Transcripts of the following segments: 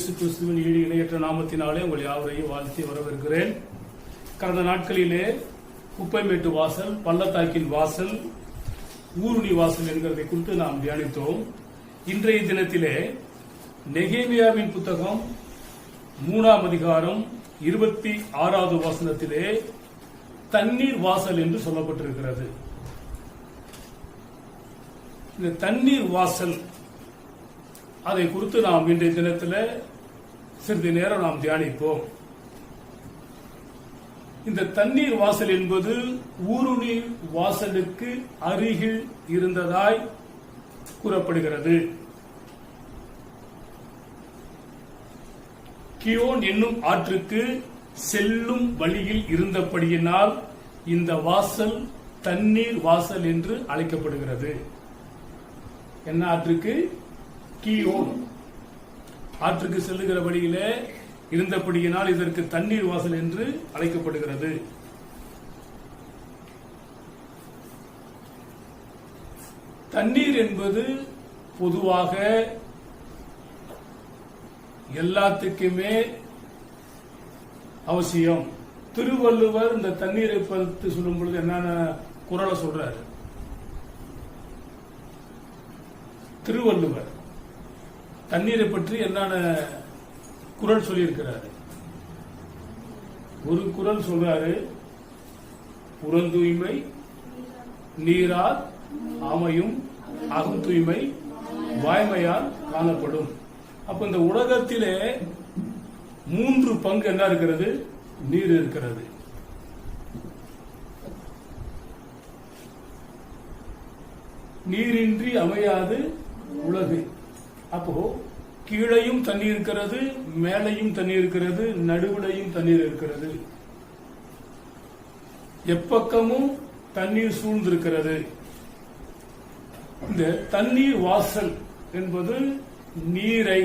இயேசு கிறிஸ்துவின் இணையற்ற நாமத்தினாலே உங்கள் யாவரையும் வாழ்த்தி வரவேற்கிறேன். கடந்த நாட்களிலே குப்பைமேட்டு வாசல், பள்ளத்தாக்கின் வாசல், ஊருணி வாசல் என்கிறதை குறித்து நாம் தியானித்தோம். இன்றைய தினத்திலே நெகேமியாவின் புத்தகம் 3ஆம் அதிகாரம் 26வது வசனத்திலே தண்ணீர் வாசல் என்று சொல்லப்பட்டிருக்கிறது. இந்த தண்ணீர் வாசல் அதை குறித்து நாம் இன்றைய தினத்தில் சிறிது நேரம் நாம் தியானிப்போம். இந்த தண்ணீர் வாசல் என்பது ஊருணி வாசலுக்கு அருகில் இருந்ததாய் கூறப்படுகிறது. கியோன் என்னும் ஆற்றுக்கு செல்லும் வழியில் இருந்தபடியினால் இந்த வாசல் தண்ணீர் வாசல் என்று அழைக்கப்படுகிறது. என்ன ஆற்றுக்கு? கியோன் ஆற்றுக்கு செல்லுகிற வழியிலே இருந்தபடியினால் இதற்கு தண்ணீர் வாசல் என்று அழைக்கப்படுகிறது. தண்ணீர் என்பது பொதுவாக எல்லாத்துக்குமே அவசியம். திருவள்ளுவர் இந்த தண்ணீரை பற்றி சொல்லும் பொழுது என்னென்ன குறளை சொல்றாரு? திருவள்ளுவர் தண்ணீரை பற்றி என்னென்ன குறள் சொல்லியிருக்கிறாரு? ஒரு குறள் சொல்றாரு, புறந்தூய்மை நீரால் அமையும், அகம் தூய்மை வாய்மையால் காணப்படும். அப்ப இந்த உலகத்திலே 3 பங்கு என்ன இருக்கிறது? நீர் இருக்கிறது. நீரின்றி அமையாது உலகு. அப்போ கீழையும் தண்ணீர் இருக்கிறது, மேலையும் தண்ணீர் இருக்கிறது, நடுவுலையும் தண்ணீர் இருக்கிறது. எப்பக்கமும் தண்ணீர் சூழ்ந்திருக்கிறது. இந்த தண்ணீர் வாசல் என்பது நீரை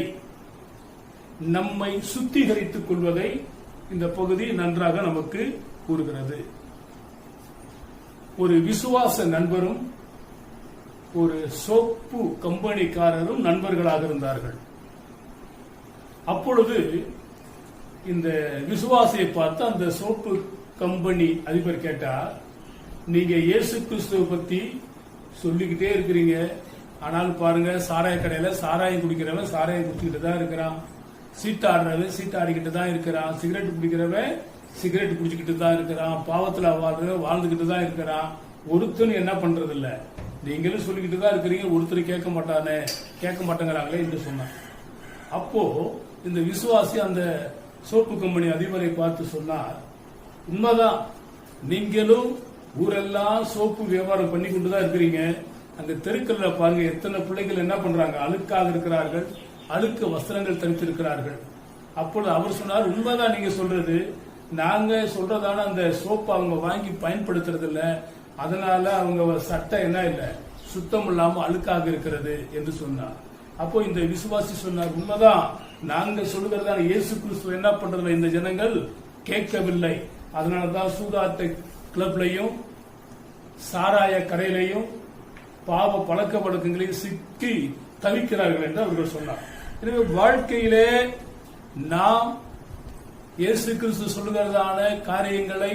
நம்மை சுத்திகரித்துக் கொள்வதை இந்த பகுதி நன்றாக நமக்கு கூறுகிறது. ஒரு விசுவாச நண்பரும் ஒரு சோப்பு கம்பெனிக்காரரும் நண்பர்களாக இருந்தார்கள். அப்பொழுது இந்த விசுவாசியை பார்த்து அந்த சோப்பு கம்பெனி அதிபர் கேட்டார், நீங்க இயேசு கிறிஸ்துவை பத்தி சொல்லிக்கிட்டே இருக்கிறீங்க, ஆனாலும் பாருங்க சாராய கடையில சாராயம் குடிக்கிறவன் சாராயம் குடிச்சுக்கிட்டு தான் இருக்கிறான், சீட்டாடுறவன் சீட்டாடிக்கிட்டு தான் இருக்கிறான், சிகரெட் குடிக்கிறவன் சிகரெட் குடிச்சுக்கிட்டு தான் இருக்கிறான், பாவத்துல வாழ்றவன் வாழ்ந்துகிட்டு தான் இருக்கிறான், ஒருத்தன் என்ன பண்றது இல்ல, நீங்களும் சொல்லிக்கிட்டு தான் இருக்கிறீங்க, ஒருத்தர் கேட்க மாட்டேங்கிறாங்களே என்று சொன்னார். அப்போ இந்த விசுவாசி அந்த சோப்பு கம்பெனி அதிபரை பார்த்து சொன்னார், உண்மைதான், நீங்களும் ஊரெல்லாம் சோப்பு வியாபாரம் பண்ணி கொண்டுதான் இருக்கிறீங்க, அங்க தெருக்கல்ல பாருங்க எத்தனை பிள்ளைகள் என்ன பண்றாங்க, அழுக்காக இருக்கிறார்கள், அழுக்கு வஸ்திரங்கள் தரித்திருக்கிறார்கள். அப்பொழுது அவர் சொன்னார், உண்மைதான் நீங்க சொல்றது, நாங்க சொல்றதான அந்த சோப்பு அவங்க வாங்கி பயன்படுத்துறது இல்ல, அதனால அவங்க சட்டை என்ன இல்ல சுத்தம் இல்லாம அழுக்காக இருக்கிறது என்று சொன்னார். அப்போ இந்த விசுவாசி சொன்னார், உண்மைதான், நாங்க சொல்லுகிறதான இயேசு கிறிஸ்துவ என்ன பண்றதுல இந்த ஜனங்கள் கேட்கவில்லை, அதனாலதான் சூதாட்ட கிளப்லையும் சாராய கடையிலையும் பாவ பழக்க வழக்கங்களையும் சிக்கி தவிக்கிறார்கள் என்று அவர்கள் சொன்னார். எனவே வாழ்க்கையிலே நாம் இயேசு கிறிஸ்து சொல்லுகிறதான காரியங்களை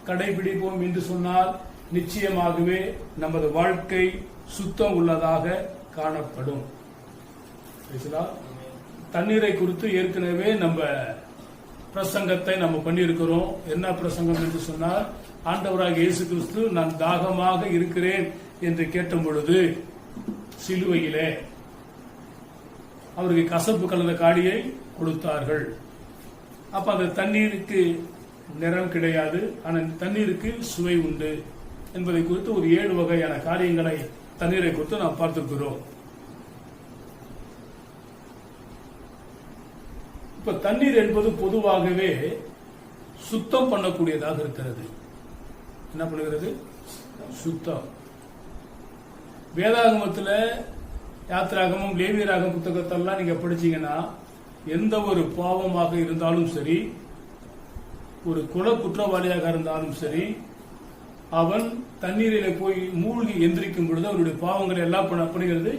கடைபிடிப்போம் என்று சொன்னால் நிச்சயமாகவே நமது வாழ்க்கை சுத்தம் உள்ளதாக காணப்படும். தண்ணீரை குறித்து ஏற்கனவே நம்ம பிரசங்கத்தை நம்ம பண்ணியிருக்கிறோம். என்ன பிரசங்கம் என்று சொன்னால், ஆண்டவராக இயேசு கிறிஸ்து நான் தாகமாக இருக்கிறேன் என்று கேட்ட பொழுது சிலுவையிலே அவருக்கு கசப்பு கலந்த காடியை கொடுத்தார்கள். அப்ப அந்த தண்ணீருக்கு நிறம் கிடையாது, ஆனால் தண்ணீருக்கு சுவை உண்டு என்பதை குறித்து ஒரு 7 வகையான காரியங்களை தண்ணீரை குறித்து நாம் பார்த்திருக்கிறோம். இப்ப தண்ணீர் என்பது பொதுவாகவே சுத்தம் பண்ணக்கூடியதாக இருக்கிறது. என்ன பண்ணுகிறது? சுத்தம். வேதாகமத்தில் யாத்திராகமும் லேவியராகம் புத்தகத்தெல்லாம் நீங்க படிச்சீங்கன்னா எந்த ஒரு பாவமாக இருந்தாலும் சரி, ஒரு குற்றவாளியாக இருந்தாலும் சரி, அவன் தண்ணீரில போய் மூழ்கி எந்திரிக்கும் பொழுது அவருடைய பாவங்களை எல்லாம் பண்ணுகிறது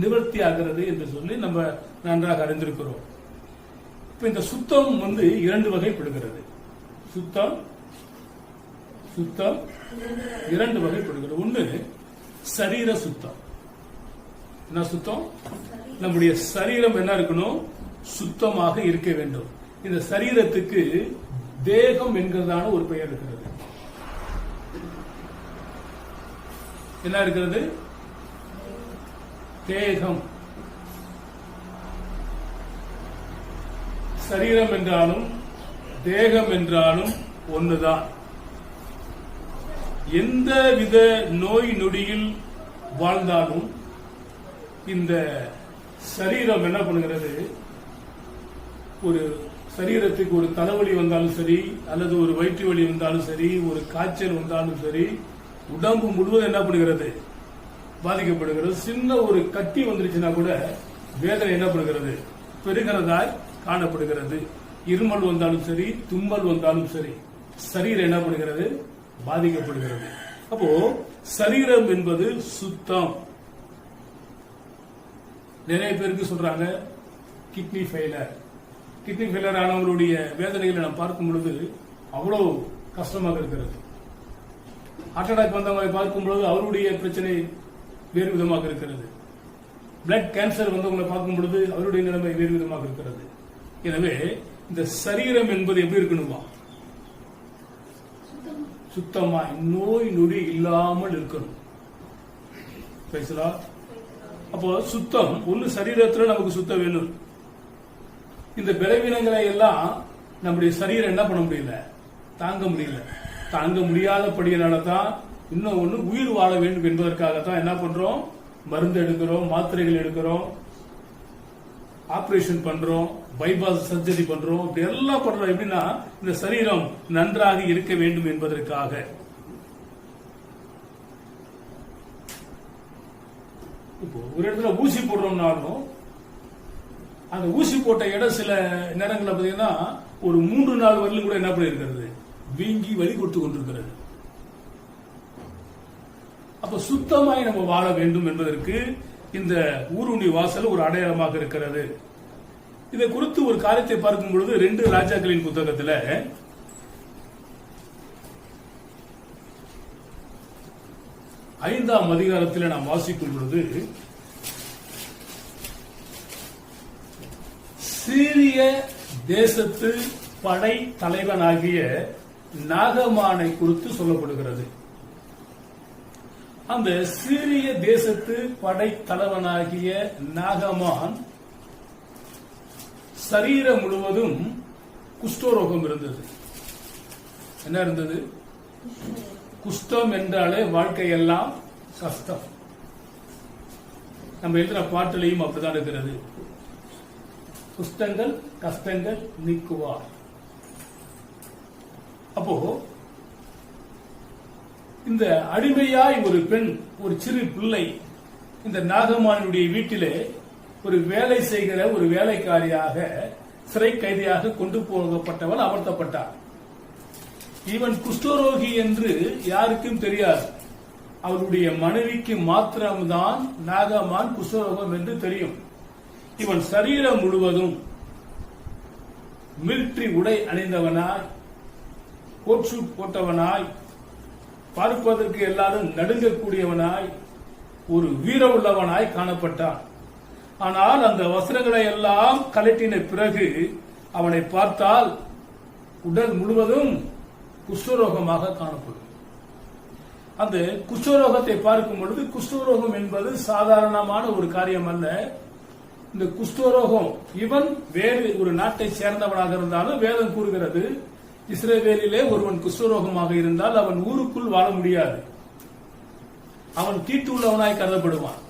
நிவர்த்தி ஆகிறது என்று சொல்லி நம்ம நன்றாக அறிந்திருக்கிறோம். இப்ப இந்த சுத்தம் இரண்டு வகைப்படுகிறது. சுத்தம் இரண்டு வகைப்படுகிறது. ஒன்று சரீர சுத்தம். என்ன சுத்தம்? நம்முடைய சரீரம் என்ன இருக்கணும்? சுத்தமாக இருக்க வேண்டும். இந்த சரீரத்துக்கு தேகம் என்கிறதான ஒரு பெயர் இருக்கிறது. என்ன இருக்கிறது? தேகம். சரீரம் என்றாலும் தேகம் என்றாலும் ஒன்றுதான். எந்த வித நோய் நொடியில் வாழ்ந்தாலும் இந்த சரீரம் என்ன பண்ணுகிறது? ஒரு சரீரத்துக்கு ஒரு தலைவலி வந்தாலும் சரி, அல்லது ஒரு வயிற்று வலி வந்தாலும் சரி, ஒரு காய்ச்சல் வந்தாலும் சரி, உடம்பு முழுவதும் என்ன பண்ணுகிறது? பாதிக்கப்படுகிறது. சின்ன ஒரு கட்டி வந்துருச்சுன்னா கூட வேதனை என்ன பண்ணுகிறது? பெருகிறதாய் காணப்படுகிறது. இருமல் வந்தாலும் சரி, தும்மல் வந்தாலும் சரி, சரீரம் என்ன பண்ணுகிறது? பாதிக்கப்படுகிறது. அப்போ சரீரம் என்பது சுத்தம். நிறைய பேருக்கு சொல்றாங்க கிட்னி ஃபெயிலர். கிட்னி ஃபெயிலர் ஆனவங்களுடைய வேதனைகளை நாம் பார்க்கும் பொழுது அவ்வளவு கஷ்டமாக இருக்கிறது. ஹார்ட் அட்டாக் வந்தவங்களை பார்க்கும் பொழுது அவருடைய பிரச்சனை வேறு விதமாக இருக்கிறது. பிளட் கேன்சர் வந்தவங்களை பார்க்கும் பொழுது அவருடைய நிலைமை வேறு விதமாக இருக்கிறது. எனவே இந்த சரீரம் என்பது எப்படி இருக்கணுமா? சுத்தமாய் நோய் நொடி இல்லாமல் இருக்கணும். அப்போ சுத்தம் ஒன்னு சரீரத்தில் நமக்கு சுத்தம் வேணும். இந்த பலவீனங்களை எல்லாம் நம்முடைய சரீரம் என்ன பண்ண முடியல? தாங்க முடியல. தாங்க முடியாதபடியினால தான் இன்னும் ஒண்ணு உயிர் வாழ வேண்டும் என்பதற்காகத்தான் என்ன பண்றோம்? மருந்து எடுக்கிறோம், மாத்திரைகள் எடுக்கிறோம், ஆபரேஷன் பண்றோம், பைபாஸ் சர்ஜரி பண்றோம். இப்படி எல்லாம் பண்றோம். எப்படின்னா இந்த சரீரம் நன்றாக இருக்க வேண்டும் என்பதற்காக. இப்போ ஒரு இடத்துல ஊசி போடுறோம்னாலும் அந்த ஊசி போட்ட இடம் சில நேரங்களில் பாத்தீங்கன்னா ஒரு 3 நாள் வரலும் கூட என்ன பண்ணி இருக்கிறது? வீங்கி வலி கொடுத்து கொண்டிருக்கிறது. அப்ப சுத்தமாய் நம்ம வாழ வேண்டும் என்பதற்கு இந்த ஊருணி வாசல் ஒரு அடையாளமாக இருக்கிறது. இதை குறித்து ஒரு காரியத்தை பார்க்கும் பொழுது 2 ராஜாக்களின் புத்தகத்தில் 5ஆம் அதிகாரத்தில் நாம் வாசிக்கும் பொழுது சீரிய தேசத்து படை தலைவனாகிய நாகமானை குறித்து சொல்லப்படுகிறது. அந்த சீரிய தேசத்து படை தலைவனாகிய நாகமான் சரீரம் முழுவதும் குஷ்டரோகம் இருந்தது. என்ன இருந்தது? குஷ்டம் என்றாலே வாழ்க்கையெல்லாம் கஷ்டம். நம்ம எழுதுற பாட்டிலையும் அப்படிதான் இருக்கிறது. குஷ்டங்கள் கஷ்டங்கள் நீக்குவார். அப்போ இந்த அடிமையாய் ஒரு பெண், ஒரு சிறு பிள்ளை இந்த நாகமானுடைய வீட்டிலே ஒரு வேலை செய்கிற ஒரு வேலைக்காரியாக சிறை கைதியாக கொண்டு போகப்பட்டவள் அமர்த்தப்பட்டார். இவன் குஷ்டரோகி என்று யாருக்கும் தெரியாது. அவருடைய மனைவிக்கு மாத்திரம்தான் நாகமான் குஷ்டரோகம் என்று தெரியும். இவன் சரீரம் முழுவதும் மிலிட்டரி உடை அணிந்தவனாய், கோட் சூட் போட்டவனாய், பார்ப்பதற்கு எல்லாரும் நடுங்கக்கூடியவனாய், ஒரு வீர உள்ளவனாய் காணப்பட்டான். ஆனால் அந்த வஸ்திரங்களை எல்லாம் கலட்டின பிறகு அவனை பார்த்தால் உடல் முழுவதும் குஷ்டரோகமாக காணப்படும். அந்த குஷ்டரோகத்தை பார்க்கும் பொழுது குஷ்டரோகம் என்பது சாதாரணமான ஒரு காரியம் அல்ல. இந்த குஷ்டரோகம் இவன் வேறு ஒரு நாட்டை சேர்ந்தவனாக இருந்தாலும் வேதம் கூறுகிறது, இஸ்ரவேலிலே ஒருவன் குஷ்டரோகமாக இருந்தால் அவன் ஊருக்குள் வாழ முடியாது. அவன் தீட்டு உள்ளவனாய் கருதப்படுவான்.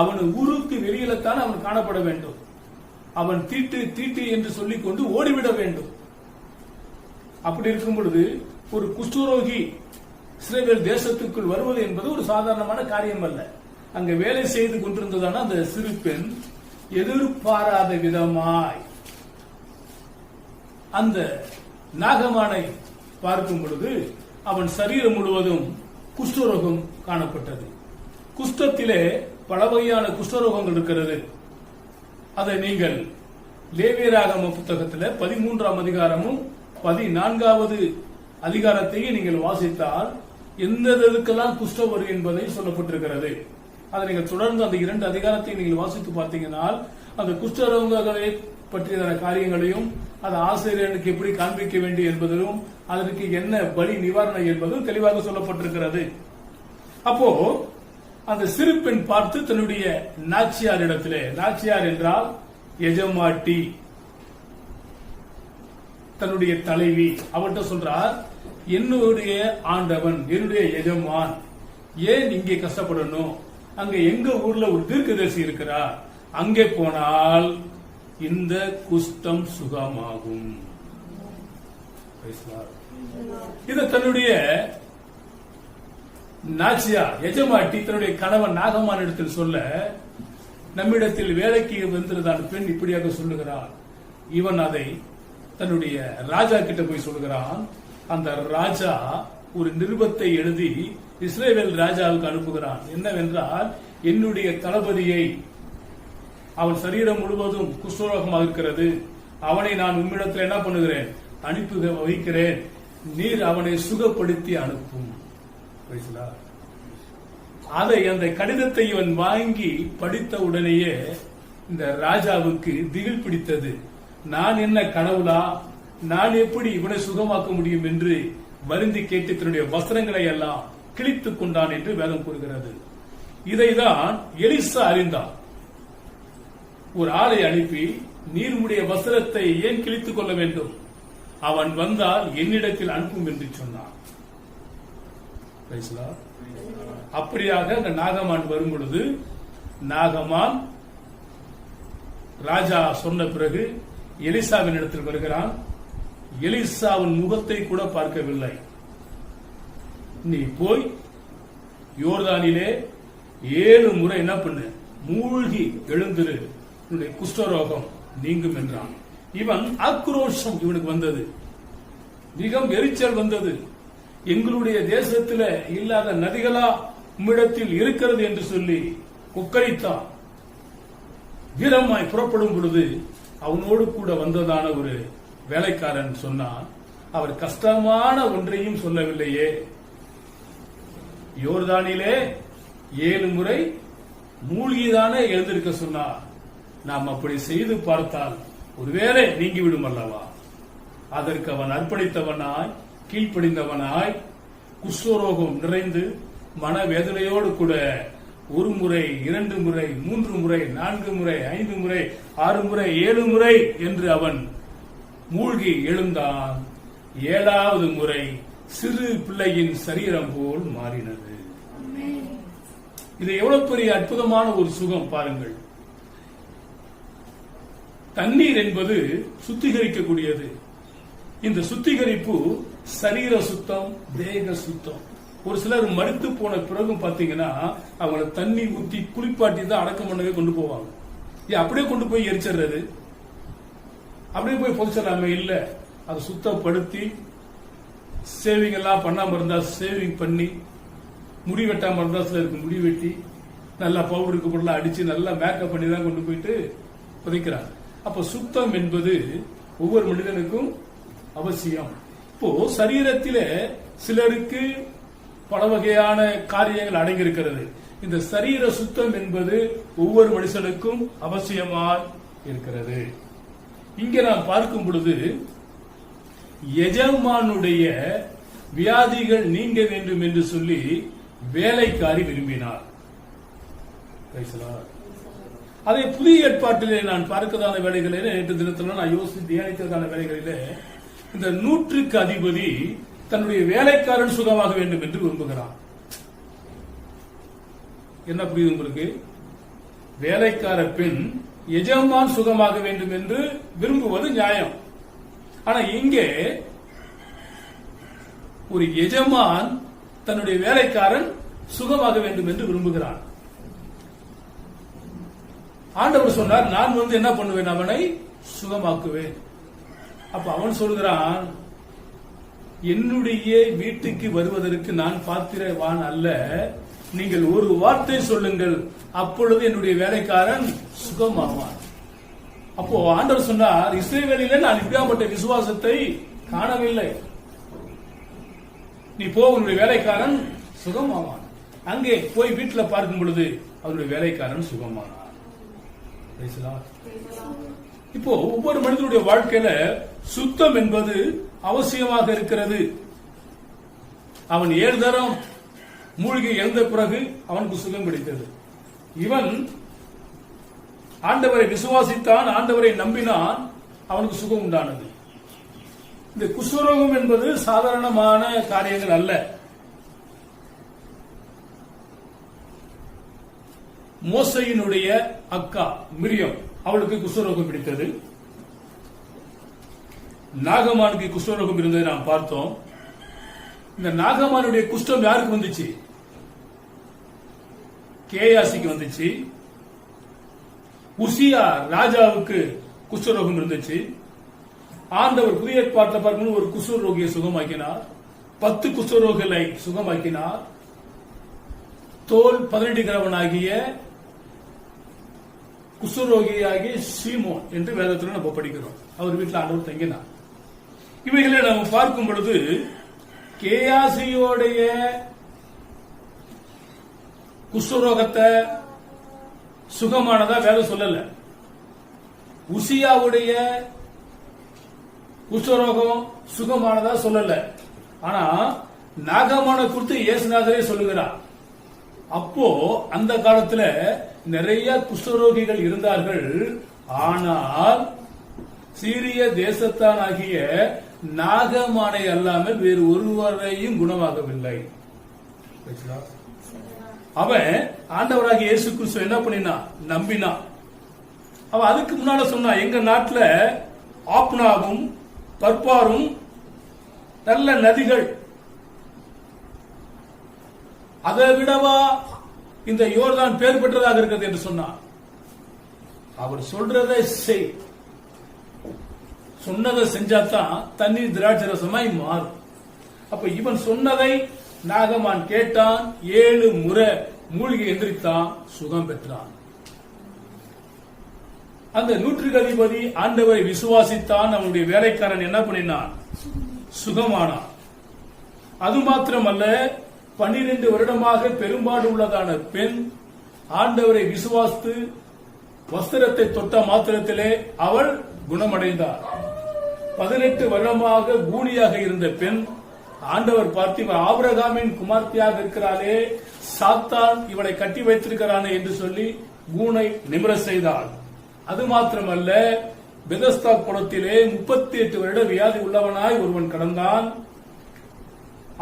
அவன் ஊருக்கு வெளியில்தான் அவன் காணப்பட வேண்டும். அவன் தீட்டு தீட்டு என்று சொல்லிக் கொண்டு ஓடிவிட வேண்டும். அப்படி இருக்கும் பொழுது ஒரு குஷ்டரோகி இஸ்ரவேல் தேசத்துக்குள் வருவது என்பது ஒரு சாதாரணமான காரியம் அல்ல. அங்க வேலை செய்து கொண்டிருந்ததான அந்த சிறு பெண் எதிர்பாராத விதமாய் அந்த நாகமானை பார்க்கும் பொழுது அவன் சரீரம் முழுவதும் குஷ்டரோகம் காணப்பட்டது. குஷ்டத்திலே பல வகையான குஷ்டரோகங்கள் இருக்கிறது. அதை நீங்கள் லேவியராகம புத்தகத்துல 13ஆம் அதிகாரமும் 14வது அதிகாரத்தையும் நீங்கள் வாசித்தால் எந்த இதுக்கெல்லாம் குஷ்டம் வரும் என்பதை சொல்லப்பட்டிருக்கிறது. அதை நீங்கள் தொடர்ந்து அந்த 2 அதிகாரத்தை நீங்கள் வாசித்து பார்த்தீங்கன்னா அந்த குஷ்டரோகங்களை பற்றிய காரியங்களையும் அது ஆசிரியனுக்கு எப்படி காண்பிக்க வேண்டும் என்பதிலும் அதற்கு என்ன பலி நிவாரணம் என்பதும் தெளிவாக சொல்லப்பட்டிருக்கிறது. அப்போ அந்த சிறு பெண் பார்த்து தன்னுடைய நாச்சியார் இடத்திலே, நாச்சியார் என்றால் எஜமாட்டி, தன்னுடைய தலைவி, அவர்கிட்ட சொல்றார், என்னுடைய ஆண்டவன், என்னுடைய எஜமான் ஏன் இங்கே கஷ்டப்படணும்? அங்க எங்க ஊர்ல ஒரு தீர்க்கதரிசி இருக்கிறார், அங்கே போனால் இந்த குஷ்டம் சுகமாகும். இது தன்னுடைய நாச்சியார் எஜமாட்டி தன்னுடைய கணவன் நாகமான் இடத்தில் சொல்ல, நம்மிடத்தில் வேலைக்கு வந்திருந்தான பெண் இப்படியாக சொல்லுகிறார். இவன் அதை தன்னுடைய ராஜா கிட்ட போய் சொல்லுகிறான். அந்த ராஜா ஒரு நிருபத்தை எழுதி இஸ்ரவேல் ராஜாவுக்கு அனுப்புகிறான். என்னவென்றால், என்னுடைய தளபதியை, அவன் சரீரம் முழுவதும் குஷ்டரோகமாக இருக்கிறது, அவனை நான் உம்மிடத்தில் என்ன பண்ணுகிறேன், அனுப்பி வைக்கிறேன், நீர் அவனை சுகப்படுத்தி அனுப்பும். அதை அந்த கடிதத்தை இவன் வாங்கி படித்த உடனேயே இந்த ராஜாவுக்கு திகில் பிடித்தது. நான் என்ன கனவுலா, நான் எப்படி இவனை சுகமாக்க முடியும் என்று வருந்தி கேட்டு தன்னுடைய வஸ்திரங்களை எல்லாம் கிழித்துக் கொண்டான் என்று வேதம் கூறுகிறது. இதைதான் எலிசா அறிந்தான். ஒரு ஆளை அனுப்பி, நீருடைய வஸ்திரத்தை ஏன் கிழித்துக் கொள்ள வேண்டும், அவன் வந்தால் என்னிடத்தில் அனுப்பும் என்று சொன்னான். அப்படியாக அந்த நாகமான் வரும் பொழுது, நாகமான் ராஜா சொன்ன பிறகு எலிசாவின் இடத்தில் வருகிறான். எலிசாவின் முகத்தை கூட பார்க்கவில்லை. நீ போய் யோர்தானிலே 7 முறை என்ன பண்ணு, மூழ்கி எழுந்திரு, உன்னுடைய குஷ்டரோகம் நீங்கும் என்றான். இவன் ஆக்ரோஷம் இவனுக்கு வந்தது, மிகவும் எரிச்சல் வந்தது. எங்களுடைய தேசத்தில் இல்லாத நதிகளா உம்மிடத்தில் இருக்கிறது என்று சொல்லி கொக்கரித்தான். வீரமாய் புறப்படும் பொழுது அவனோடு கூட வந்ததான ஒரு வேலைக்காரன் சொன்னான், அவர் கஷ்டமான ஒன்றையும் சொல்லவில்லையே, யோர்தானிலே 7 முறை மூழ்கிதானே எழுந்திருக்க சொன்னார், நாம் அப்படி செய்து பார்த்தால் ஒருவேளை நீங்கிவிடும் அல்லவா. அதற்கு அவன் அர்ப்பணித்தவனாய், கீழ்ப்படிந்தவனாய், குஷ்டரோகம் நிறைந்து மனவேதனையோடு கூட 1 முறை, 2 முறை, 3 முறை, 4 முறை, 5 முறை, 6 முறை, 7 முறை என்று அவன் மூழ்கி எழுந்தான். 7வது முறை சிறு பிள்ளையின் சரீரம் போல் மாறினது. இது எவ்வளவு பெரிய அற்புதமான ஒரு சுகம் பாருங்கள். தண்ணீர் என்பது சுத்திகரிக்கக்கூடியது. இந்த சுத்திகரிப்பு சரீர சுத்தம், தேக சுத்தம். ஒரு சிலர் மரித்து போன பிறகும் பாத்தீங்கன்னா அவங்களை தண்ணி ஊத்தி குளிப்பாட்டி தான் அடக்கம் பண்ணவே கொண்டு போவாங்க. அப்படியே கொண்டு போய் எரிச்சிடுறது, அப்படியே போய் புதைச்சிடலாமே, இல்ல, அதை சுத்தப்படுத்தி சேவிங் எல்லாம் பண்ணாம இருந்தா சேவிங் பண்ணி, முடி வெட்டாம இருந்தா சிலருக்கு முடி வெட்டி நல்லா பவுடருக்கு பொருளா அடிச்சு நல்லா மேக்கப் பண்ணி தான் கொண்டு போயிட்டு புதைக்கிறாங்க. அப்ப சுத்தம் என்பது ஒவ்வொரு மனிதனுக்கும் அவசியம். இப்போ சரீரத்திலே சிலருக்கு பல வகையான காரியங்கள் அடங்கியிருக்கிறது. இந்த சரீர சுத்தம் என்பது ஒவ்வொரு மனுஷனுக்கும் அவசியமாய் இருக்கிறது. இங்கே நாம் பார்க்கும் பொழுது எஜமானுடைய வியாதிகள் நீங்க வேண்டும் என்று சொல்லி வேலைக்காரி விரும்பினார். அதை புதிய ஏற்பாட்டிலே நான் பார்க்கதான வேலைகளிலே, நேற்று தினத்தில் நான் யோசித்து தியானித்ததான வேலைகளிலே, இந்த 100க்கு அதிபதி தன்னுடைய வேலைக்காரன் சுகமாக வேண்டும் என்று விரும்புகிறான். என்ன புரியுது உங்களுக்கு? வேலைக்கார பெண் எஜமான் சுகமாக வேண்டும் என்று விரும்புவது நியாயம். ஆனா இங்கே ஒரு எஜமான் தன்னுடைய வேலைக்காரன் சுகமாக வேண்டும் என்று விரும்புகிறான். ஆண்டவர் சொன்னார், நான் வந்து என்ன பண்ணுவேன், அவனை சுகமாக்குவேன். அப்ப அவன் சொல்கிறான், என்னுடைய வீட்டுக்கு வருவதற்கு நான் பாத்திரவான் அல்ல, நீங்கள் ஒரு வார்த்தை சொல்லுங்கள், அப்பொழுது என்னுடைய வேலைக்காரன் சுகமாவான். அப்போ ஆண்டவர் சொன்னார், இஸ்ரவேலிலே நான் இப்படியாப்பட்ட விசுவாசத்தை காணவில்லை. நீ போ, உன்னுடைய வேலைக்காரன் சுகமாவான். அங்கே போய் வீட்டில் பார்க்கும் பொழுது அவருடைய வேலைக்காரன் சுகமானார். இப்போ ஒவ்வொரு மனிதனுடைய வாழ்க்கையில சுத்தம் என்பது அவசியமாக இருக்கிறது. அவன் 7 தரம் மூழ்கி எழுந்த பிறகு அவனுக்கு சுகம் கிடைத்தது. இவன் ஆண்டவரை விசுவாசித்தான், ஆண்டவரை நம்பினான், அவனுக்கு சுகம் உண்டானது. இந்த குஷ்டரோகம் என்பது சாதாரணமான காரியங்கள் அல்ல. மோசையினுடைய அக்கா மிரியம், அவளுக்கு குஷ்டரோகம் பிடித்தது. நாகமானுக்கு குஷ்டரோகம் இருந்ததை நாம் பார்த்தோம். இந்த நாகமானுடைய குஷ்டம் யாருக்கு வந்துச்சு? கேயாசிக்கு வந்துச்சு. உசியா ராஜாவுக்கு குஷ்டரோகம் இருந்துச்சு. ஆண்டவர் புதிய ஏற்பாட்டில் பார்க்கணும், ஒரு குஷ்டரோகியை சுகமாக்கினார், 10 குஷ்டரோகிகளை சுகமாக்கினார். தோல் 18 கிரவனாகிய குஷ்டரோகியாகிய சீமோன் என்று வேதத்தில் நம்ம படிக்கிறோம். அவர் வீட்டில் ஆண்டவர் தங்கினார். இவைகளை நாம் பார்க்கும் பொழுது கேயாசியோடைய குஷ்டரோகத்தை சுகமானதா வேதம் சொல்லல. உசியாவுடைய குஷ்டரோகம் சுகமானதா சொல்லல. ஆனா நாகமான குறித்து இயேசுநாதரே சொல்லுகிறார். அப்போ அந்த காலத்துல நிறைய குஷ்டரோகிகள் இருந்தார்கள். ஆனால் சீரிய தேசத்தானாகிய நாகமானை அல்லாமல் வேறு ஒருவரையும் குணமாகவில்லை. அவன் ஆண்டவராகிய இயேசு கிறிஸ்து என்ன பண்ணினான்? நம்பினான். அவன் அதுக்கு முன்னால சொன்னான், எங்க நாட்டுல ஆப்னாவும் பர்பாரும் நல்ல நதிகள், அதை விடவா இந்த யோர்தான் பேர் பெற்றதாக இருக்கிறது என்று சொன்னான். அவர் சொல்றதை செய், சொன்னதை செஞ்சாதான் தண்ணீர் திராட்சை ரசமாய் மாறும். அப்ப இவன் சொன்னதை நாகமான் கேட்டான், 7 முறை மூழ்கி எந்திரித்தான், சுகம் பெற்றான். அந்த 100 அதிபதி ஆண்டவரை விசுவாசித்தான். அவனுடைய வேலைக்காரன் என்ன பண்ணினான்? சுகமானான். அது மாத்திரமல்ல, 12 வருடமாக பெரும்பாடு உள்ளதான பெண் ஆண்டவரை விசுவாசித்து வஸ்திரத்தை தொட்ட மாத்திரத்திலே அவள் குணமடைந்தார். 18 வருடமாக கூனியாக இருந்த பெண் ஆண்டவர் பார்த்து, இவர் ஆபிரகாமின் குமார்த்தியாக இருக்கிறாளே, சாத்தான் இவளை கட்டி வைத்திருக்கிறானே என்று சொல்லி கூனை நிமிர செய்தாள். அது மாத்திரமல்ல, பெதஸ்தா குளத்திலே 38 வருட வியாதி உள்ளவனாய் ஒருவன் கடந்தான்.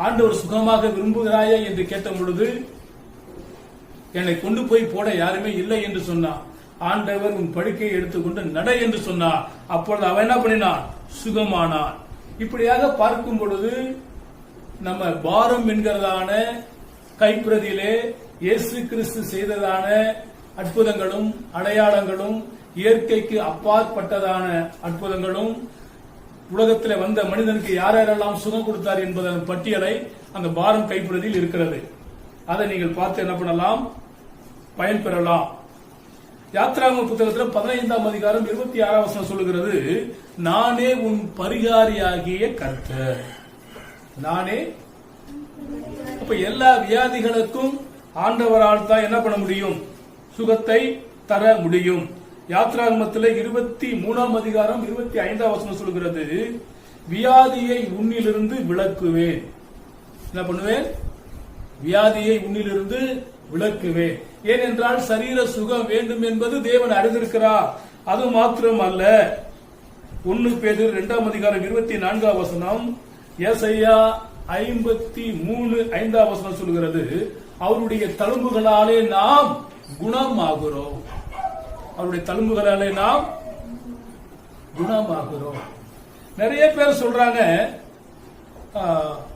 ஆண்டவர் சுகமாக விரும்புகிறாயா என்று கேட்ட பொழுது, என்னை கொண்டு போய் போட யாருமே இல்லை என்று சொன்னான். ஆண்டவர் உன் படுக்கையை எடுத்துக்கொண்டு நட என்று சொன்னார். அப்பொழுது அவன் என்ன பண்ணினான்? சுகமானான். இப்படியாக பார்க்கும் பொழுது நம்ம பாரம் என்கிறதான கைப்பிரதியிலே இயேசு கிறிஸ்து செய்ததான அற்புதங்களும் அடையாளங்களும், இயற்கைக்கு அப்பாற்பட்டதான அற்புதங்களும், உலகத்தில் வந்த மனிதனுக்கு யாரெல்லாம் சுகம் கொடுத்தார் என்பதன் பட்டியலை அந்த பாரம் கைப்பிரதியில் இருக்கிறது. அதை நீங்கள் பார்த்து என்ன பண்ணலாம்? பயன்பெறலாம். யாத்ராகம புத்தகத்தில் 15ஆம் அதிகாரம் 26ஆம் வசனம் சொல்லுகிறது, நானே உன் பரிகாரியாகிய கர்த்தர். நானே. அப்ப எல்லா வியாதிகளுக்கும் ஆண்டவரால் தான் என்ன பண்ண முடியும்? சுகத்தை தர முடியும். யாத்ராகமத்தில் 23ஆம் அதிகாரம் 25ஆம் வசனம் சொல்லுகிறது, வியாதியை உன்னிலிருந்து விலக்குவேன். என்ன பண்ணுவேன்? வியாதியை உன்னிலிருந்து விலக்குவேன். ஏனென்றால் சரீர சுகம் வேண்டும் என்பது தேவன் அறிந்திருக்கிறார். அது மாத்திரம் அல்ல, 1 பேதுரு 2ஆம் அதிகாரம் 24ஆம் வசனம், ஏசாயா 53:5ஆம் வசனம் சொல்கிறது, அவருடைய தழும்புகளாலே நாம் குணமாகிறோம். அவருடைய தழும்புகளாலே நாம் குணமாகிறோம். நிறைய பேர் சொல்றாங்க,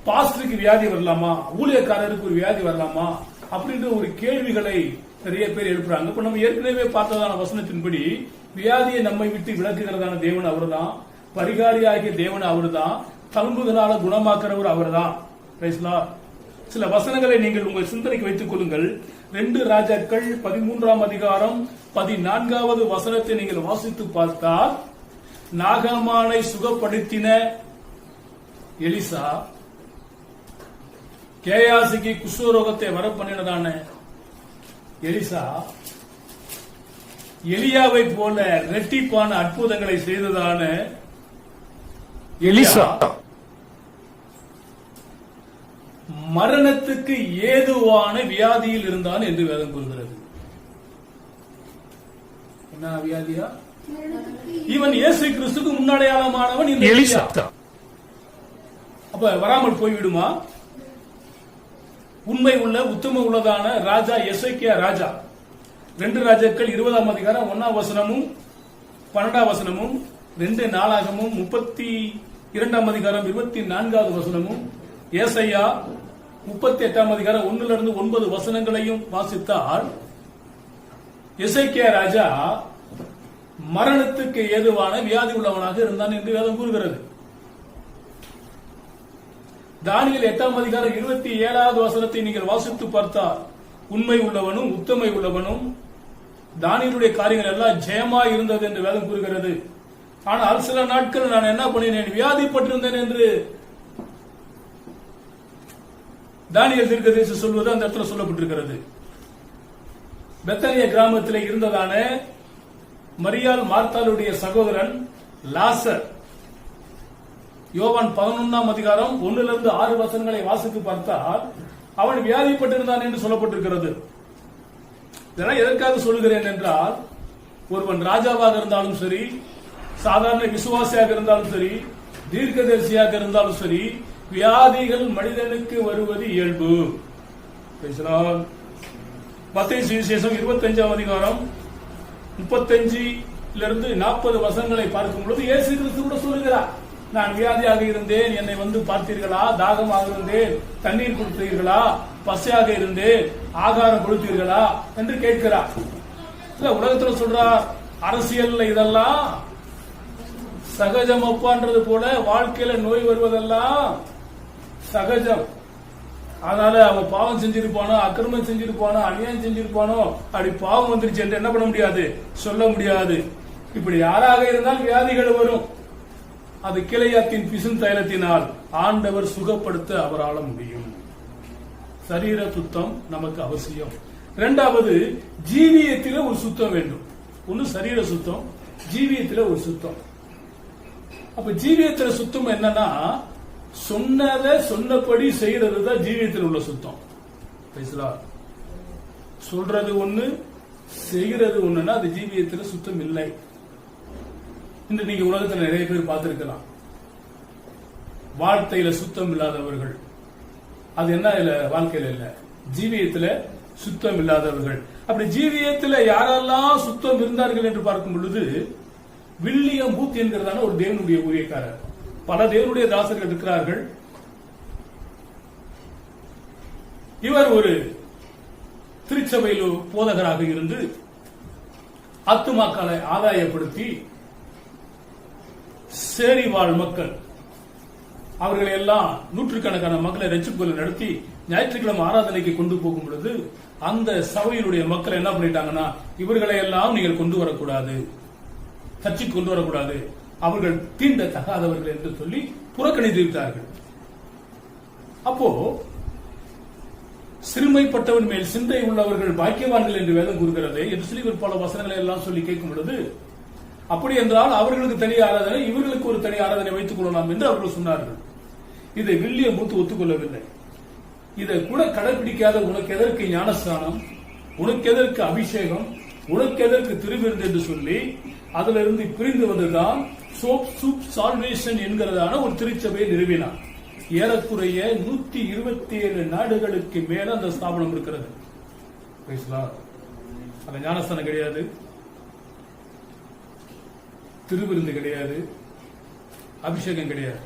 பாஸ்டருக்கு வியாதி வரலாமா, ஊழியக்காரருக்கு ஒரு வியாதி வரலாமா அப்படின்ற ஒரு கேள்விகளை நிறைய பேர் எழுப்புறாங்க. இப்ப நம்ம ஏற்கனவே பார்த்ததான வசனத்தின்படி வியாதியை நம்மை விட்டு விலக்குகிறதான தேவன் அவர்தான், பரிகாரியாகிய தேவன் அவர்தான், தழும்புகளால குணமாக்குறவர் அவர்தான். சில வசனங்களை நீங்கள் உங்கள் சிந்தனைக்கு வைத்துக் கொள்ளுங்கள். 2 ராஜாக்கள் 13ஆம் அதிகாரம் 14வது வசனத்தை நீங்கள் வாசித்து பார்த்தால், நாகமானை சுகப்படுத்தின எலிசா, கேயாசிக்கு குஷ்டரோகத்தை வர பண்ணினதான எலிசா, எலியாவை போல இரட்டிப்பான அற்புதங்களை செய்ததான எலிசா மரணத்துக்கு ஏதுவான வியாதியில் இருந்தான் என்று வேதம் கூறுகிறது. என்ன வியாதியா? இவன் இயேசு கிறிஸ்துக்கு முன்னடையாளமானவன் இந்த எலிசா. அப்ப வராமல் போய்விடுமா? உண்மை உள்ள உத்தம உள்ளதான ராஜா எசேக்கியா ராஜா, 2 ராஜாக்கள் 20ஆம் அதிகாரம் 1ஆம் வசனமும் 12ஆம் வசனமும், 2 நாளாகமும் 32ஆம் அதிகாரம் 24வது வசனமும், ஏசாயா 38ஆம் அதிகாரம் 1லிருந்து 9 வசனங்களையும் வாசித்தால், எசேக்கியா ராஜா மரணத்துக்கு ஏதுவான வியாதி உள்ளவனாக இருந்தான் என்று வேதம் கூறுகிறது. தானியேல் 8ஆம் அதிகாரம் 27வது வசனத்தை நீங்கள் வாசித்து பார்த்தால், உண்மை உள்ளவனும் உத்தமை உள்ளவனும் தானியேலுடைய காரியங்கள் எல்லாம் ஜெயமா இருந்தது என்று வேதம் கூறுகிறது. ஆனால் சில நாட்கள் நான் என்ன பண்ணினேன், வியாதிப்பட்டிருந்தேன் என்று தானியேல் தீர்க்கதரிசி சொல்வது அந்த இடத்துல சொல்லப்பட்டிருக்கிறது. பெத்தானியா கிராமத்தில் இருந்ததான மரியாள் மார்த்தாளுடைய சகோதரன் லாசர், யோவான் 11ஆம் அதிகாரம் 1லிருந்து 6 வசனங்களை வாசித்து பார்த்தால், அவன் வியாதிப்பட்டிருந்தான் என்று சொல்லப்பட்டிருக்கிறது. இதெல்லாம் எதற்காக சொல்லுகிறேன் என்றால், ஒருவன் ராஜாவாக இருந்தாலும் சரி, சாதாரண விசுவாசியாக இருந்தாலும் சரி, தீர்க்கதரிசியாக இருந்தாலும் சரி, வியாதிகள் மனிதனுக்கு வருவது இயல்பு. மத்தேயு சுவிசேஷம் 25ஆம் அதிகாரம் 35லிருந்து 40 வசனங்களை பார்க்கும் பொழுது இயேசு கிறிஸ்து கூட சொல்லுகிறார், நான் வியாதியாக இருந்தேன், என்னை வந்து பார்த்தீர்களா? தாகமாக இருந்தேன், தண்ணீர் கொடுத்தீர்களா? பசியாக இருந்தேன், ஆகாரம் கொடுத்தீர்களா என்று கேட்கிறார். உலகத்தில் சொல்றார், அரசியல் இதெல்லாம் சகஜம் அப்பான்றது போல வாழ்க்கையில நோய் வருவதெல்லாம் சகஜம். அதனால அவன் பாவம் செஞ்சிருப்பானோ, அக்கிரமம் செஞ்சிருப்பானோ, அநியாயம் செஞ்சிருப்பானோ, அப்படி பாவம் வந்துருச்சு என்று என்ன பண்ண முடியாது, சொல்ல முடியாது. இப்படி யாராக இருந்தால் வியாதிகள் வரும். அது கிளையாத்தின் பிசும் தைலத்தினால் ஆண்டவர் சுகப்படுத்த அவரால் முடியும். சரீர சுத்தம் நமக்கு அவசியம். 2வது, ஜீவியத்தில ஒரு சுத்தம் வேண்டும். ஒன்னு சரீர சுத்தம், ஜீவியத்தில ஒரு சுத்தம். அப்ப ஜீவியத்தில சுத்தம் என்னன்னா, சொன்னதை சொன்னபடி செய்யறது தான் ஜீவியத்தில் உள்ள சுத்தம். சொல்றது ஒண்ணு, செய்கிறது ஒண்ணுன்னா அது ஜீவியத்தில் சுத்தம் இல்லை. இன்று நீங்க உலகத்தில் நிறைய பேர் பார்த்திருக்கலாம், வார்த்தையில சுத்தம் இல்லாதவர்கள். அது என்ன இல்ல, வாழ்க்கையில இல்ல, ஜீவியத்தில் சுத்தம் இல்லாதவர்கள். அப்படி ஜீவியத்தில் யாரெல்லாம் சுத்தம் இருந்தார்கள் என்று பார்க்கும் பொழுது, வில்லியம் பூத் என்கிறதான ஒரு தேவனுடைய ஊழியக்காரர், பல தேவனுடைய தாசர்கள் இருக்கிறார்கள். இவர் ஒரு திருச்சபையில் போதகராக இருந்து ஆத்துமாக்களை ஆதாயப்படுத்தி சேரி வாழ் மக்கள் அவர்களை எல்லாம் நூற்றுக்கணக்கான மக்களை ரட்சிப்புகளை நடத்தி ஞாயிற்றுக்கிழமை ஆராதனைக்கு கொண்டு போகும் பொழுது, அந்த சபையினுடைய மக்கள் என்ன பண்ணிட்டாங்கன்னா, இவர்களை எல்லாம் நீங்கள் கொண்டு வரக்கூடாது, சர்ச்சைக்கு கொண்டு வரக்கூடாது, அவர்கள் தீண்ட தகாதவர்கள் என்று சொல்லி புறக்கணித்து விட்டார்கள். அப்போ சிறுமைப்பட்டவன் மேல் சிந்தை உள்ளவர்கள் பாக்கியவான்கள் என்று வேதம் கூறுகிறது என்று சொல்லி ஒரு பல வசனங்களை எல்லாம் சொல்லி கேட்கும் பொழுது, அப்படி என்றால் அவர்களுக்கு தனி ஆராதனை, இவர்களுக்கு ஒரு தனி ஆராதனை வைத்துக் கொள்ளலாம் என்று அவர்கள் சொன்னார்கள். இதை வில்லியம் பூத் ஒத்துக்கொள்ளவில்லை. இதை கூட கடைபிடிக்காத உனக்கு எதற்கு ஞானஸ்தானம், உனக்கு எதற்கு அபிஷேகம், உனக்கு எதற்கு திருவிருந்து என்று சொல்லி அதிலிருந்து பிரிந்து வந்ததுதான் சோப் சூப் சால்வேஷன் என்கிறதான ஒரு திருச்சபையை நிறுவினார். ஏறக்குறைய 127 நாடுகளுக்கு மேல அந்த ஸ்தாபனம் இருக்கிறது. அந்த ஞானஸ்தானம் கிடையாது, திருவிருந்து கிடையாது, அபிஷேகம் கிடையாது.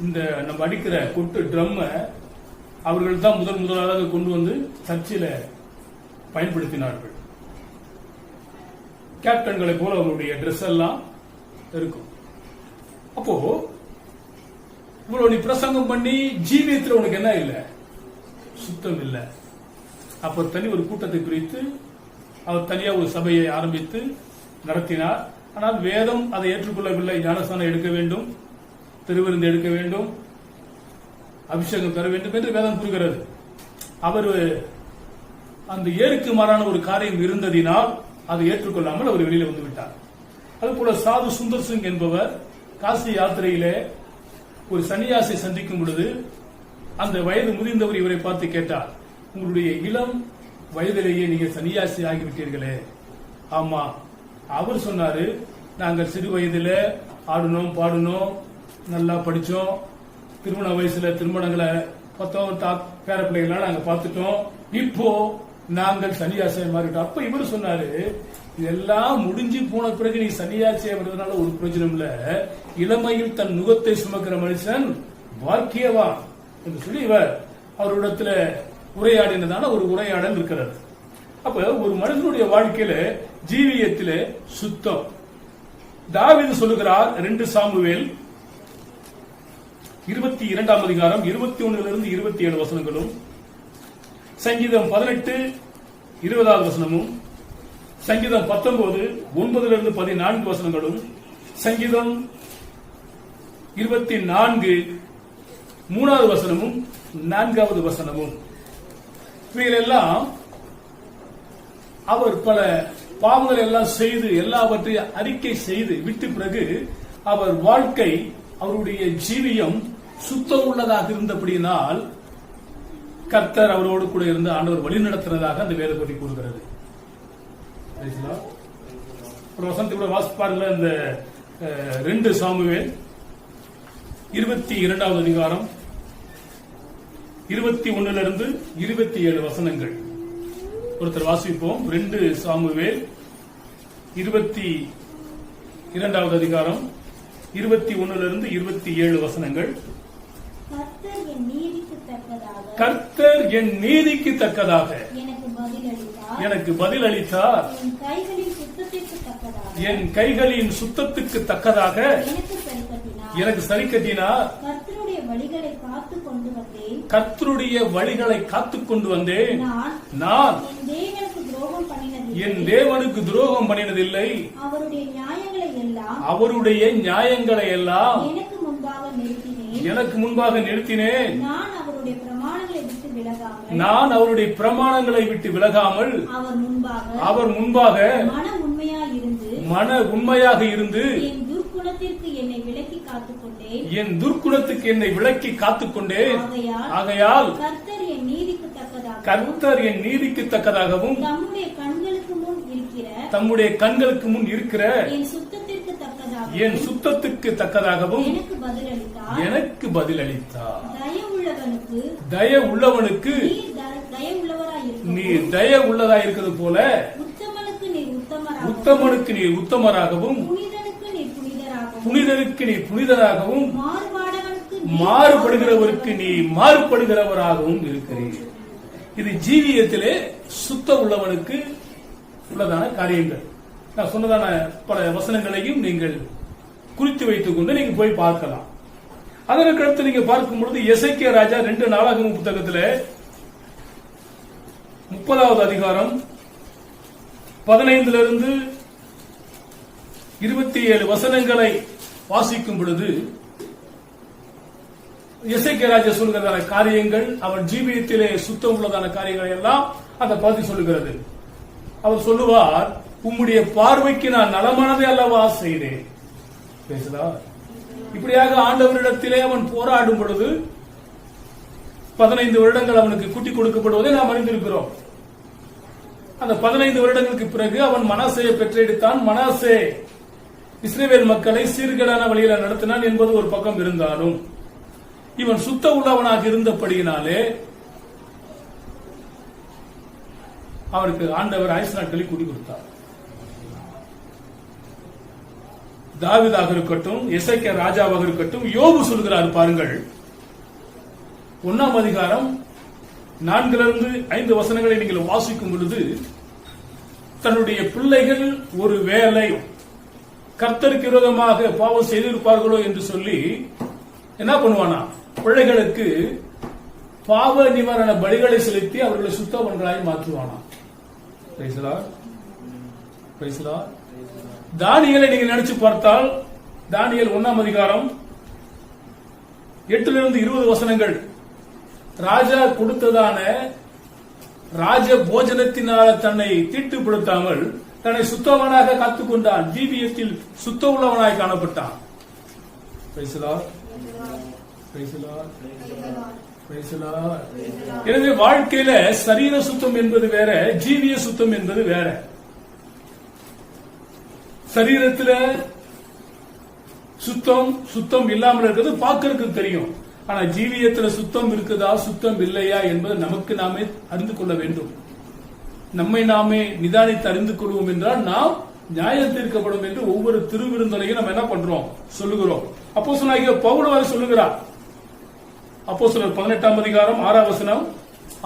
இந்த நம்ம அடிக்கிற கொட்டு ட்ரம் அவர்கள் தான் முதலாக கொண்டு வந்து சர்ச்சில பயன்படுத்தினார்கள். கேப்டன்களை போல அவருடைய ட்ரெஸ் எல்லாம் இருக்கும். அப்போ இவ்வளவு நீ பிரசங்கம் பண்ணி ஜீவியத்தில் உனக்கு என்ன இல்ல, சுத்தம் இல்ல. அப்ப தனி ஒரு கூட்டத்தை குறித்து அவர் தனியா ஒரு சபையை ஆரம்பித்து நடத்தினார். ஆனால் வேதம் அதை ஏற்றுக்கொள்ளவில்லை. ஞானஸ்தானம் எடுக்க வேண்டும், திருவிருந்து எடுக்க வேண்டும், அபிஷேகம் பெற வேண்டும் என்று வேதம் கூறுகிறது. அவர் அந்த ஏருக்கு மாறான ஒரு காரியம் இருந்ததினால் அதை ஏற்றுக்கொள்ளாமல் அவர் வெளியில வந்து விட்டார். அதுபோல சாது சுந்தர் சிங் என்பவர் காசி யாத்திரையிலே ஒரு சன்னியாசியை சந்திக்கும் பொழுது அந்த வயது முதிர்ந்தவர் இவரை பார்த்து கேட்டார், உங்களுடைய இளம் வயதிலேயே நீங்க சன்னியாசி ஆகிவிட்டீர்களே? ஆமா. அவர் சொன்னாரு, நாங்கள் சிறு வயதில ஆடணும், பாடணும், நல்லா படிச்சோம், திருமண வயசுல திருமணங்களை பேர பிள்ளைகளாம் நாங்க பார்த்துட்டோம், இப்போ நாங்கள் சன்னியாசியை மாறிட்டோம். அப்ப இவர் சொன்னாரு, இதெல்லாம் முடிஞ்சு போன பிறகு நீ சன்னியாசியா வருவதனால ஒரு பிரயோஜனம் இல்ல, இளமையில் தன் நுகத்தை சுமக்கிற மனுஷன் வாக்கியவான் என்று சொல்லி இவர் அவரிடத்துல உரையாடினதான ஒரு உரையாடல் இருக்கிறது. அப்ப ஒரு மனிதனுடைய வாழ்க்கையில ஜீவியத்திலே சுத்தம். தாவீது சொல்லுகிறார் 2 சாமுவேல் 22ஆம் அதிகாரம் 21 27 வசனங்களும், சங்கீதம் 18 20வது வசனமும், சங்கீதம் 19 9 14 வசனங்களும், சங்கீதம் 24 3வது வசனமும் 4வது வசனமும், இவைகளெல்லாம் அவர் பல பாவங்கள் எல்லாம் செய்து எல்லாவற்றையும் அறிக்கை செய்து விட்டு பிறகு அவர் வாழ்க்கை, அவருடைய ஜீவியம் சுத்தம் உள்ளதாக இருந்தபடியினால் கர்த்தர் அவரோடு கூட இருந்து ஆண்டவர் வழி நடத்தினதாக அந்த வேத பற்றி கூறுகிறது. ஒரு வசனத்தை கூட வாசிப்பார்கள். இந்த 2 சாமுவேல் 22வது அதிகாரம் 21 27 வசனங்கள் ஒருத்தர் வாசிப்போம். 2 சாமுவேல் 22வது அதிகாரம் 21 27 வசனங்கள். கர்த்தர் என் நீதிக்கு தக்கதாக எனக்கு பதில் அளித்தார், என் கைகளின் சுத்தத்துக்கு தக்கதாக எனக்கு சரி கட்டினார், கர்த்தருடைய வழிகளை காத்துக் கொண்டு வந்தேன், நான் என் தேவனுக்கு துரோகம் பண்ணினதில்லை, அவருடைய நியாயங்களை எல்லாம் எனக்கு முன்பாக நிறுத்தினேன், நான் அவருடைய பிரமாணங்களை விட்டு விலகாமல் அவர் முன்பாக மன உண்மையாக இருந்து என் துர்க்குணத்துக்கு என்னை விலக்கி காத்துக்கொண்டேன். ஆகையால் கர்த்தர் என் நீதிக்கு தக்கதாகவும் தம்முடைய கண்களுக்கு முன் இருக்கிற என் சுத்தத்துக்கு தக்கதாகவும் எனக்கு பதில் அளித்தார். தய உள்ளவனுக்கு நீ தய உள்ளதா இருக்கிறது போல உத்தமனுக்கு நீ உத்தமராகவும் புனிதனுக்கு நீ புனிதராகவும் மாறுபடுகிறவருக்கு நீ மாறுபடுகிறவராகவும் இருக்கிறீர். இது ஜீவியத்திலே சுத்த உள்ளவனுக்கு உள்ளதான காரியங்கள். நான் சொன்னதான பல வசனங்களையும் நீங்கள் குறித்து வைத்துக் கொண்டு நீங்க போய் பார்க்கலாம். அதற்கு அடுத்து நீங்க பார்க்கும் பொழுது எசேக்கியா ராஜா 2 நாளாகமம் புத்தகத்தில் 30வது அதிகாரம் 15 27 வசனங்களை வாசிக்கும் பொழுது எசேக்கியா ராஜா சொல்கிறதான காரியங்கள், அவர் ஜீவியத்திலே சுத்தம் உள்ளதான காரியங்களை எல்லாம் அந்த பகுதி சொல்லுகிறது. அவர் சொல்லுவார், உம்முடைய பார்வைக்கு நான் நலமானதை அல்லவா செய்தேன். பேசுகிறார். இப்படியாக ஆண்டவரிடத்திலே அவன் போராடும் பொழுது 15 வருடங்கள் அவனுக்கு குட்டி கொடுக்கப்படுவதை நாம் அறிந்திருக்கிறோம். அந்த 15 வருடங்களுக்கு பிறகு அவன் மனாசேயை பெற்றெடுத்தான். மனாசே இஸ்ரவேல் மக்களை சீர்கேடான வழியில நடத்தினான் என்பது ஒரு பக்கம் இருந்தாலும், இவன் சுத்த உள்ளவனாக இருந்தபடியினாலே அவருக்கு ஆண்டவர் ஆயுசு நாட்களை கூட்டி கொடுத்தார். தாவீதாக இருக்கட்டும், எசேக்கியா ராஜாவாக இருக்கட்டும், யோபு சொல்கிறார் பாருங்கள். 1ஆம் அதிகாரம் 4 வசனங்களை நீங்கள் வாசிக்கும் பொழுது, தன்னுடைய பிள்ளைகள் ஒரு வேளை கர்த்தருக்கு விரோதமாக பாவம் செய்திருப்பார்களோ என்று சொல்லி என்ன பண்ணுவானா, பிள்ளைகளுக்கு பாவ நிவாரண பலிகளை செலுத்தி அவர்களை சுத்தவன்களாய் மாற்றுவானா. தானியேலை நீங்க நினைச்சு பார்த்தால், தானியேல் 1ஆம் அதிகாரம் 8 20 வசனங்கள், ராஜா கொடுத்ததான ராஜ போஜனத்தினால தன்னை தீட்டுப்படுத்தாமல் தன்னை சுத்தவனாக காத்துக்கொண்டான். ஜீவியத்தில் சுத்த உள்ளவனாய் காணப்பட்டான். எனவே வாழ்க்கையில சரீர சுத்தம் என்பது வேற, ஜீவிய சுத்தம் என்பது வேற. சரீரத்தில் சுத்தம் இல்லாமல் இருக்கிறது பார்க்கறதுக்கு தெரியும். ஆனா ஜீவியத்தில் சுத்தம் இருக்குதா சுத்தம் இல்லையா என்பது நமக்கு நாமே அறிந்து கொள்ள வேண்டும். நம்மை நாமே நிதானித்து அறிந்து கொள்வோம் என்றால் நாம் நியாயம் தீர்க்கப்படும் என்று ஒவ்வொரு திருவிருந்தலையும் நம்ம என்ன பண்றோம் சொல்லுகிறோம். அப்போஸ்தலனாகிய பவுல் சொல்லுகிறார். அப்போஸ்தலர் 18ஆம் அதிகாரம் 6ஆம் வசனம்,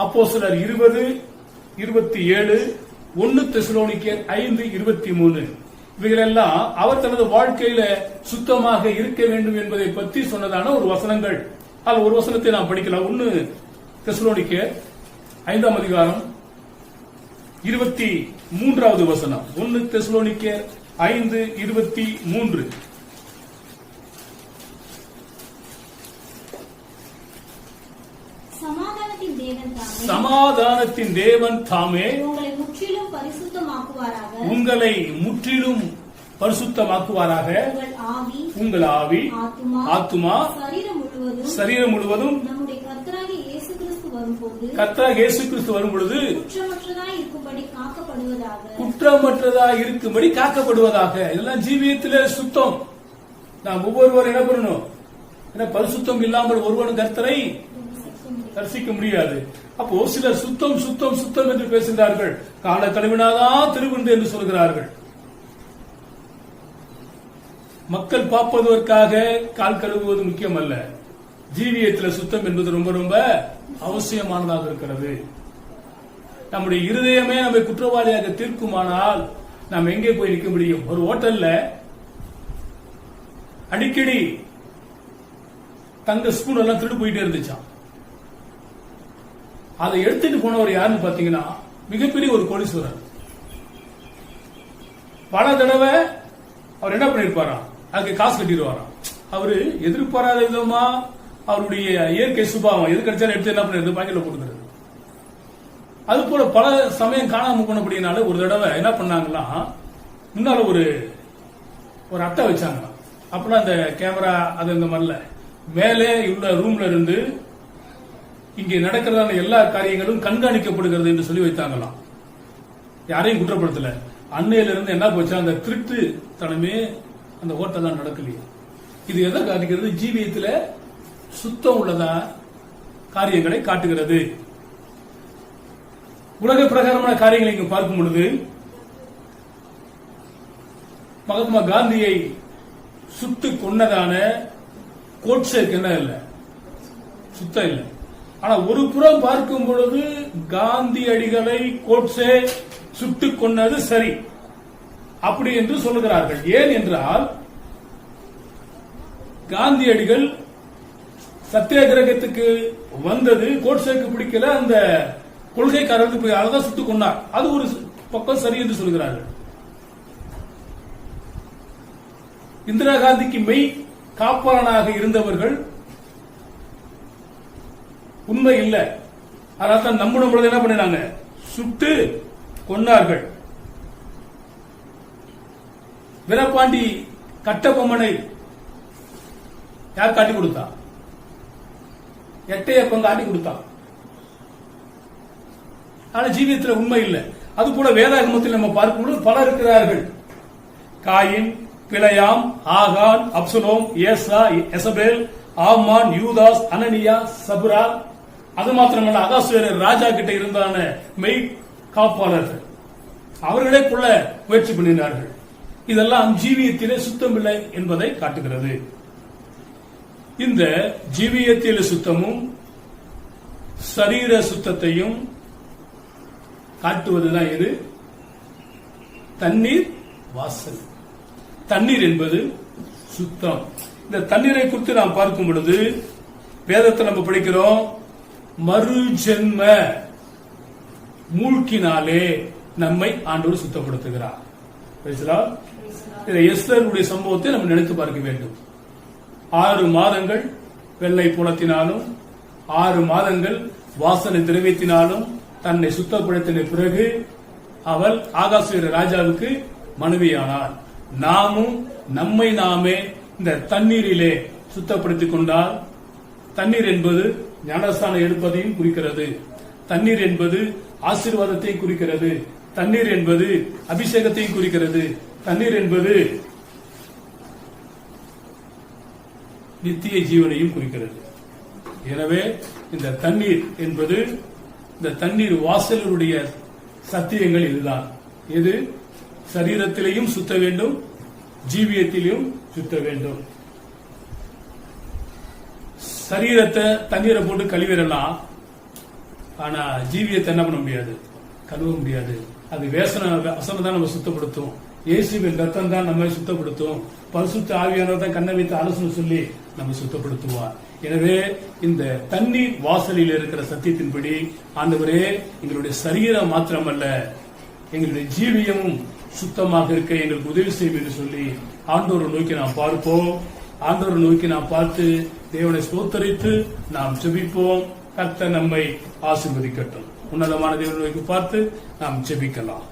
அப்போஸ்தலர் 20:27, 1 தெசலோனிக்கேயர் 5:23. இவைகளெல்லாம் அவர் தனது வாழ்க்கையில சுத்தமாக இருக்க வேண்டும் என்பதை பற்றி சொன்னதான ஒரு வசனங்கள். அது ஒரு வசனத்தை நாம் படிக்கலாம். 1 தெசலோனிக்கேயர் 5ஆம் அதிகாரம் 23வது வசனம். 1 தெசலோனிக்கேயர் 5:23. சமாதானத்தின் தேவன் தாமே உங்களை முற்றிலும் பரிசுத்தமாக்குவாராக. உங்கள் ஆவி, ஆத்துமா, சரீரம் முழுவதும் கர்த்தராகிய இயேசு கிறிஸ்து வரும்பொழுது குற்றமற்றதாய் இருக்கும்படி காக்கப்படுவதாக. இதெல்லாம் ஜீவியத்திலே சுத்தம். நாம் ஒவ்வொருவரும் என்ன பண்ணணும்? பரிசுத்தம் இல்லாமல் ஒருவன் கர்த்தரை தரிசிக்க முடியாது. அப்போ சிலர் சுத்தம் சுத்தம் சுத்தம் என்று பேசுகிறார்கள். கால கழுவினாதான் திருவிருந்து என்று சொல்கிறார்கள். மக்கள் பார்ப்பதற்காக கால் கழுவுவது முக்கியம் அல்ல. ஜீவியத்தில் சுத்தம் என்பது ரொம்ப ரொம்ப அவசியமானதாக இருக்கிறது. நம்முடைய இருதயமே நம்மை குற்றவாளியாக தீர்க்குமானால் நாம் எங்கே போய் நிற்க முடியும்? ஒரு ஹோட்டல்ல அடிக்கடி தங்க ஸ்பூன் எல்லாம் திருடு போயிட்டே இருந்துச்சான். அதை எடுத்துட்டு போனவர் யாருன்னு பாத்தீங்கன்னா மிகப்பெரிய ஒரு கோடீஸ்வரர். பல தடவை அவர் என்ன பண்ணிருப்பாராம், அதுக்கு காசு கட்டிடுவாராம். அவரு எதிர்பாராத விதமா அவருடைய இயற்கை சுபாவம் எது கிடைச்சாலும் எடுத்து என்ன பண்ணிருது, பாக்கெட்ல போட்டுக்கிறது. அது போல பல சமயம் காணாம போனபடினால ஒரு தடவை என்ன பண்ணாங்களா, முன்னால ஒரு அட்டை வச்சாங்க. அப்பெல்லாம் அந்த கேமரா அது இந்த மாதிரில மேலே உள்ள ரூம்ல இருந்து இங்கே நடக்கிறதான எல்லா காரியங்களும் கண்காணிக்கப்படுகிறது என்று சொல்லி வைத்தாங்களாம். யாரையும் குற்றப்படுத்தல. அன்னையில இருந்து என்ன போச்சா, அந்த திருட்டு தனமே அந்த ஹோட்டல் தான் நடக்கலையே. இது எதை காட்டுகிறது? ஜீவியத்தில் சுத்தம் உள்ளதா காரியங்களை காட்டுகிறது. உலக பிரகாரமான காரியங்களை இங்கு பார்க்கும் பொழுது மகாத்மா காந்தியை சுட்டு கொன்னதான கோட்சேக்கு என்ன இல்லை, சுத்தம் இல்லை. ஆனா ஒரு புறம் பார்க்கும் பொழுது காந்தியடிகளை கோட்சே சுட்டு கொன்னது சரி அப்படி என்று சொல்லுகிறார்கள். ஏன் என்றால் காந்தியடிகள் சத்தியாகிரகத்துக்கு வந்தது கோட்சேக்கு பிடிக்கல, அந்த கொள்கைக்காரருக்கு அதான் சுட்டுக் கொண்டார். அது ஒரு பக்கம் சரி என்று சொல்கிறார்கள். இந்திரா காந்திக்கு மெய் காப்பாளனாக இருந்தவர்கள் உண்மை இல்லை, அதனால்தான் நம்பின பொழுது என்ன பண்ணினாங்க, சுட்டு கொன்னார்கள். வீரபாண்டி கட்டபொம்மனை யார் காட்டி கொடுத்தா? எட்டையப்பன் காட்டி கொடுத்தான். ஆனா ஜீவியத்தில் உண்மை இல்லை. அது போல வேதாகமத்தில் நம்ம பார்க்கும்போது பலர் இருக்கிறார்கள். காயின், பிளையாம், ஆகான், அப்சலோம், ஏசா, எசபேல், ஆமான், யூதாஸ், அனனியா, சபுரா. அது மாத்திரமல்ல, அகாசுவேரர் ராஜா கிட்ட இருந்தான மெய் காப்பாளர்கள், அவர்களே கொள்ள முயற்சி பண்ணினார்கள். இதெல்லாம் ஜீவியத்திலே சுத்தம் இல்லை என்பதை காட்டுகிறது. இந்த ஜீவியத்திலே சுத்தமும் சரீர சுத்தத்தையும் காட்டுவதுதான் எது? தண்ணீர் வாசல். தண்ணீர் என்பது சுத்தம். இந்த தண்ணீரை குறித்து நாம் பார்க்கும் பொழுது வேதத்தை நம்ம படிக்கிறோம், மறு ஜென்ம மூழ்கினாலே நம்மை ஆண்டவர் சுத்தப்படுத்துகிறார். எஸ்தருடைய சம்பவத்தை நம்ம நினைத்து பார்க்க வேண்டும். 6 மாதங்கள் வெள்ளை புலத்தினாலும் 6 மாதங்கள் வாசனை திரவியத்தினாலும் தன்னை சுத்தப்படுத்தின பிறகு அவள் ஆகாசுவர ராஜாவுக்கு மனைவியானார். நாமும் நம்மை நாமே இந்த தண்ணீரிலே சுத்தப்படுத்திக் கொண்டால், தண்ணீர் என்பது ஞானஸ்தானம் எடுப்பதையும் குறிக்கிறது. தண்ணீர் என்பது ஆசீர்வாதத்தையும் குறிக்கிறது. தண்ணீர் என்பது அபிஷேகத்தையும் குறிக்கிறது. தண்ணீர் என்பது நித்திய ஜீவனையும் குறிக்கிறது. எனவே இந்த தண்ணீர் என்பது, இந்த தண்ணீர் வாசலுடைய சத்தியங்கள் இதுதான். எது? சரீரத்திலேயும் சுத்த வேண்டும், ஜீவியத்திலும் சுத்த வேண்டும். சரீரத்தை தண்ணீரை போட்டு கழுவிடலாம், ஆனா ஜீவியத்தை என்ன பண்ண முடியாது, கழுவ முடியாது. அது வசனம் தான் நம்ம சுத்தப்படுத்தும். இயேசுவின் ரத்தம் தான் நம்ம சுத்தப்படுத்தும். பரிசுத்த ஆவியானவர் தான் கண்ணை வைத்து ஆலோசனை சொல்லி நம்ம சுத்தப்படுத்துவார். எனவே இந்த தண்ணீர் வாசலில் இருக்கிற சத்தியத்தின்படி ஆண்டவரே, எங்களுடைய சரீரம் மாத்திரமல்ல, எங்களுடைய ஜீவியமும் சுத்தமாக இருக்க எங்களுக்கு உதவி செய்யும் என்று சொல்லி ஆண்டவரை நோக்கி நாம் பார்ப்போம். ஆண்டவரை நோக்கி நாம் பார்த்து தேவனை ஸ்தோத்தரித்து நாம் ஜெபிப்போம். கர்த்தர் நம்மை ஆசீர்வதிக்கட்டும். உன்னதமான தேவனை நோக்கி பார்த்து நாம் ஜெபிக்கலாம்.